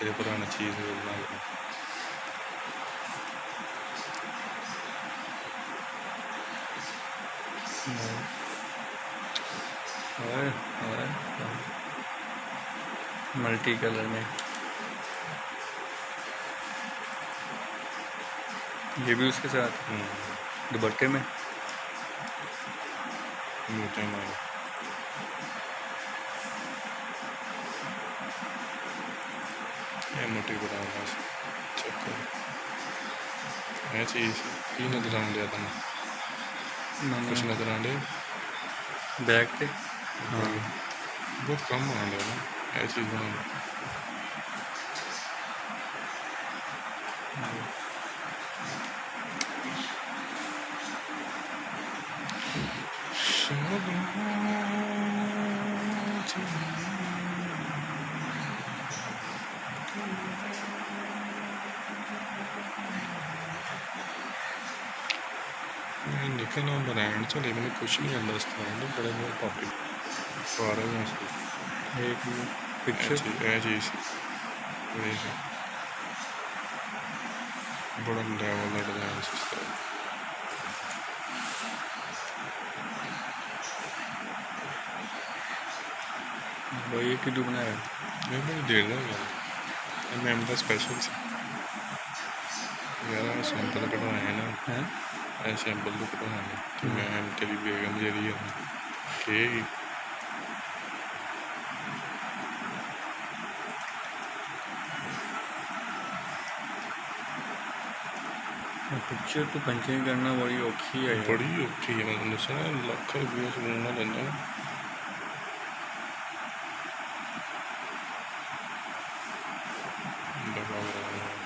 फिर पुरानी चीज़ बना लो। मल्टी कलर में ये भी उसके साथ दुपट्टे में मोटे मारो ये मोटी बनाना चक्कर ये चीज़ की नजर आने दिया तुम कुछ नजर आने बैग पे बहुत कम आने दिया ना ये चीज़ बनाना निकलना ब्रांड चले मैंने कुछ नहीं आता इस तरह तो बड़े बड़े पॉपुलर सारे एक पिक्चर चीज़ बड़ा लेवल का डिजाइन इस तरह ये किधर बनाया ये बड़ी देर लग गया मैम का स्पेशल से यार सैंपल कटवाए हैं ना ऐसे सैंपल तो कटवाने तो मैम तेरी बेगम जेरी है कहेगी पिक्चर तो पंचिंग करना बड़ी औखी है बड़ी औखी है मैं दसा लख रुपये सुनना लेना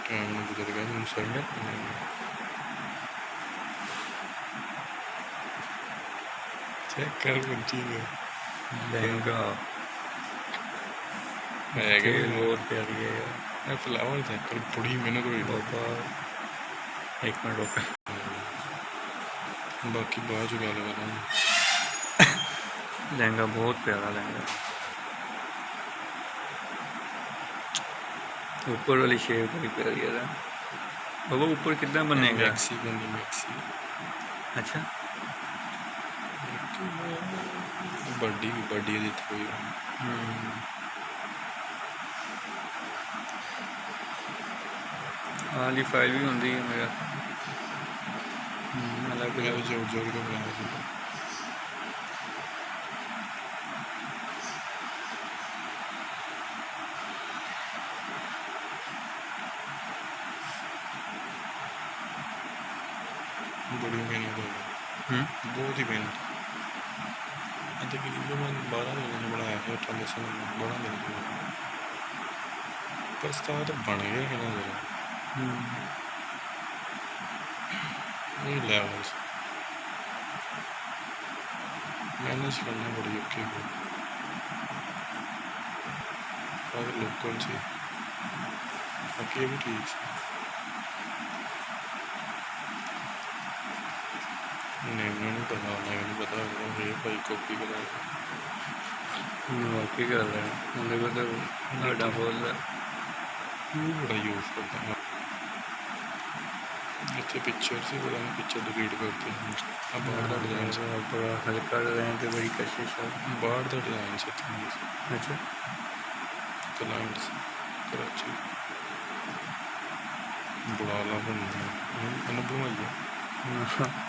टाइम नहीं गुजर गया तुम सही चेक कर पंची लहंगा बहुत प्यारी है यार फ्लावर चेक कर बड़ी मेहनत हुई बाबा एक मिनट रोका बाकी बाद चुका लगा लहंगा बहुत प्यारा लहंगा ऊपर वाली शेप बड़ी प्यारी है बाबा ऊपर कितना बनेगा मैक्सी बनी मैक्सी अच्छा बड़ी बड़ी दी थी वाली फाइल भी होंगी है मेरा अलग अलग जोड़ जोड़ के बनाया बड़ी मेहनत है बहुत ही मेहनत तकरीबन 12 महीने से बनाया है 18 साल में 12 महीने पर स्टार्ट बन गया है ना जरा ये लेवल्स मैनेज करना बड़ी औखी है और लोकल से बाकी ये भी ठीक है नहीं पता नहीं पता ये भाई कॉपी करा वाकई कर रहे हैं उन्हें पता नाडा बोल रहा बड़ा यूज़ करता है इतने पिक्चर से बड़ा पिक्चर डिलीट करते हैं अब बाहर का डिज़ाइन से बड़ा हल्का डिज़ाइन तो बड़ी कशिश है बाहर का डिज़ाइन से अच्छा क्लाइंट से कराची बुलाला बनना अनुभव है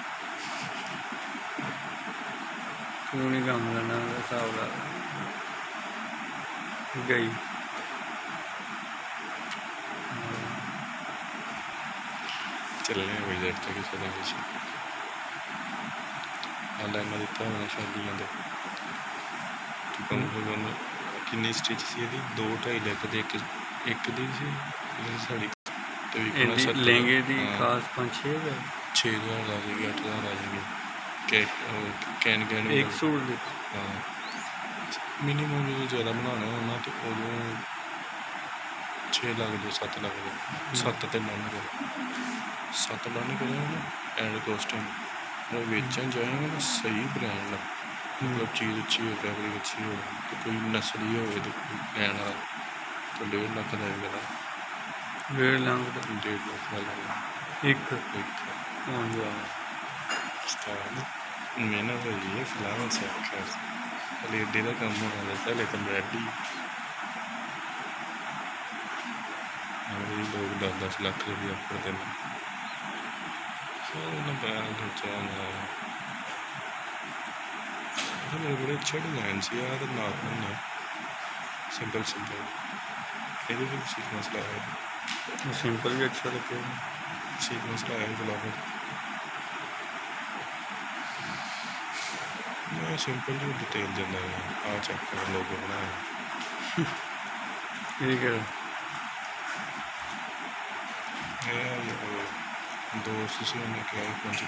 तू नहीं काम करना हिसाब ला गई चलने विजिट तक चले ऑनलाइन दिता मैंने शादियाँ के किन्नी स्टिच सी 2-2.5 लाख एक दी सी साड़ी लहंगे की खास 5-6 हज़ार 6,000 आ जाएगी 8,000 आ जाएगी कैन एक सूट दे हाँ मिनीमम जो ज़्यादा बनाना होना तो उदों 6 लाख दो 7 लाख दो 7 तो डन करो 7 डन करो एंड कॉस्टिंग वो बेचन जाएगा ना सही ब्रांड मतलब चीज़ अच्छी हो फैब्रिक अच्छी हो तो कोई नस्ली हो तो लैन तो 1.5 लाख का है 1.5 लाख ਦਾ 1.5 लाख का लगा ਇੱਕ एक ਹੋ ਗਿਆ स्टार मैंने तो ये फिलहाल से आख्या पहले एडे का काम होना था पहले तो रेडी लोग 10-10 लाख रुपये करते हैं मेरे बड़े अच्छे डिजाइन से यार नॉर्मल ने सिंपल ये भी सीख मसला है ਸਿੰਪਲ ਵੀ ਅੱਛਾ ਲੱਗੇ सीख मसला है गुलाब मैं सिंपल जो डिटेल देना है आ चेक कर लोगो बनाया ਠੀਕ ਹੈ यार दोस्त से उन्हें क्या पंच